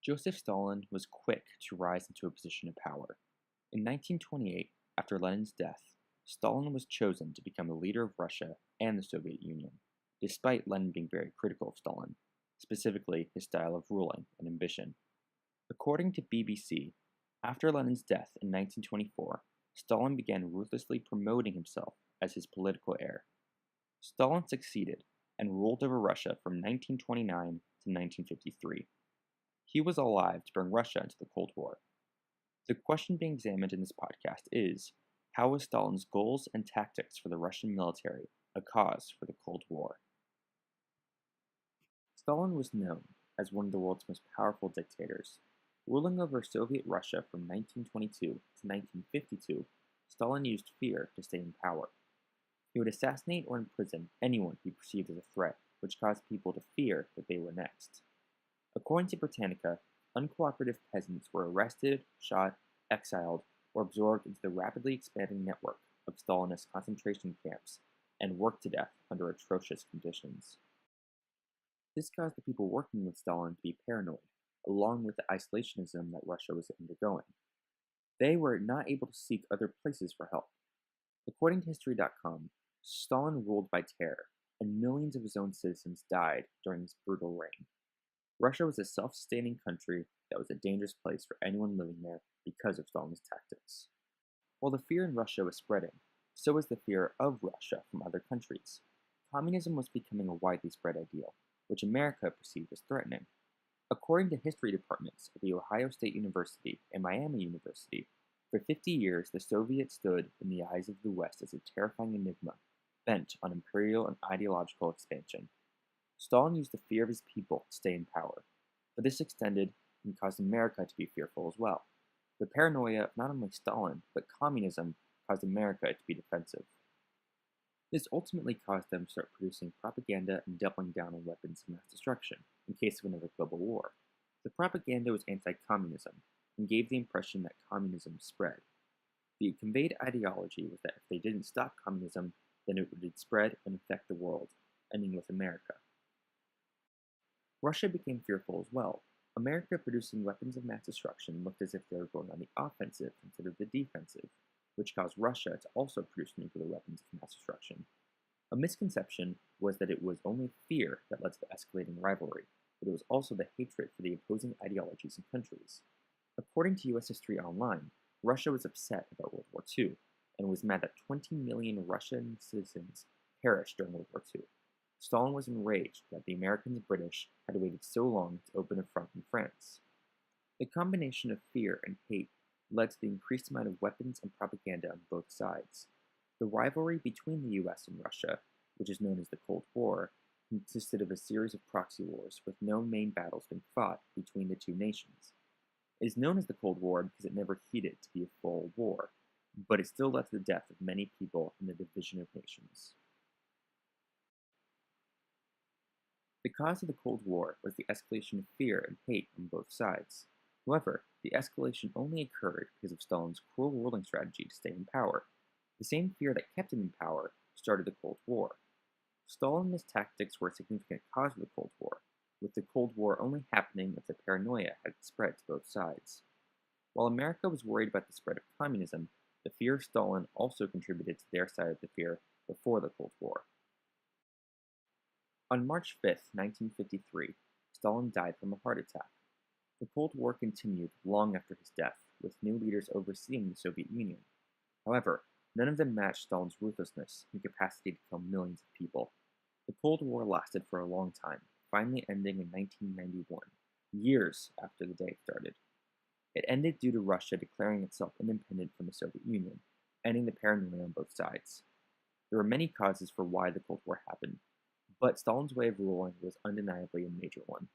Joseph Stalin was quick to rise into a position of power. In 1928, after Lenin's death, Stalin was chosen to become the leader of Russia and the Soviet Union, despite Lenin being very critical of Stalin, specifically his style of ruling and ambition. According to BBC, after Lenin's death in 1924, Stalin began ruthlessly promoting himself as his political heir. Stalin succeeded and ruled over Russia from 1929 to 1953. He was alive to bring Russia into the Cold War. The question being examined in this podcast is, how was Stalin's goals and tactics for the Russian military a cause for the Cold War? Stalin was known as one of the world's most powerful dictators. Ruling over Soviet Russia from 1922 to 1952, Stalin used fear to stay in power. He would assassinate or imprison anyone he perceived as a threat, which caused people to fear that they were next. According to Britannica, uncooperative peasants were arrested, shot, exiled, or absorbed into the rapidly expanding network of Stalinist concentration camps and worked to death under atrocious conditions. This caused the people working with Stalin to be paranoid, along with the isolationism that Russia was undergoing. They were not able to seek other places for help. According to History.com, Stalin ruled by terror, and millions of his own citizens died during his brutal reign. Russia was a self-sustaining country that was a dangerous place for anyone living there because of Stalin's tactics. While the fear in Russia was spreading, so was the fear of Russia from other countries. Communism was becoming a widely spread ideal, which America perceived as threatening. According to history departments at The Ohio State University and Miami University, for 50 years the Soviets stood in the eyes of the West as a terrifying enigma, bent on imperial and ideological expansion. Stalin used the fear of his people to stay in power, but this extended and caused America to be fearful as well. The paranoia of not only Stalin, but communism caused America to be defensive. This ultimately caused them to start producing propaganda and doubling down on weapons of mass destruction in case of another global war. The propaganda was anti-communism and gave the impression that communism spread. The conveyed ideology was that if they didn't stop communism, then it would spread and infect the world, ending with America. Russia became fearful as well. America producing weapons of mass destruction looked as if they were going on the offensive instead of the defensive, which caused Russia to also produce nuclear weapons of mass destruction. A misconception was that it was only fear that led to the escalating rivalry, but it was also the hatred for the opposing ideologies and countries. According to US History Online, Russia was upset about World War II and was mad that 20 million Russian citizens perished during World War II. Stalin was enraged that the Americans and British had waited so long to open a front in France. The combination of fear and hate led to the increased amount of weapons and propaganda on both sides. The rivalry between the US and Russia, which is known as the Cold War, consisted of a series of proxy wars with no main battles being fought between the two nations. It is known as the Cold War because it never heated to be a full war, but it still led to the death of many people and the division of nations. The cause of the Cold War was the escalation of fear and hate on both sides. However, the escalation only occurred because of Stalin's cruel ruling strategy to stay in power. The same fear that kept him in power started the Cold War. Stalin and his tactics were a significant cause of the Cold War, with the Cold War only happening if the paranoia had spread to both sides. While America was worried about the spread of communism, the fear of Stalin also contributed to their side of the fear before the Cold War. On March 5, 1953, Stalin died from a heart attack. The Cold War continued long after his death, with new leaders overseeing the Soviet Union. However, none of them matched Stalin's ruthlessness and capacity to kill millions of people. The Cold War lasted for a long time, finally ending in 1991, years after the day it started. It ended due to Russia declaring itself independent from the Soviet Union, ending the paranoia on both sides. There were many causes for why the Cold War happened, but Stalin's way of ruling was undeniably a major one.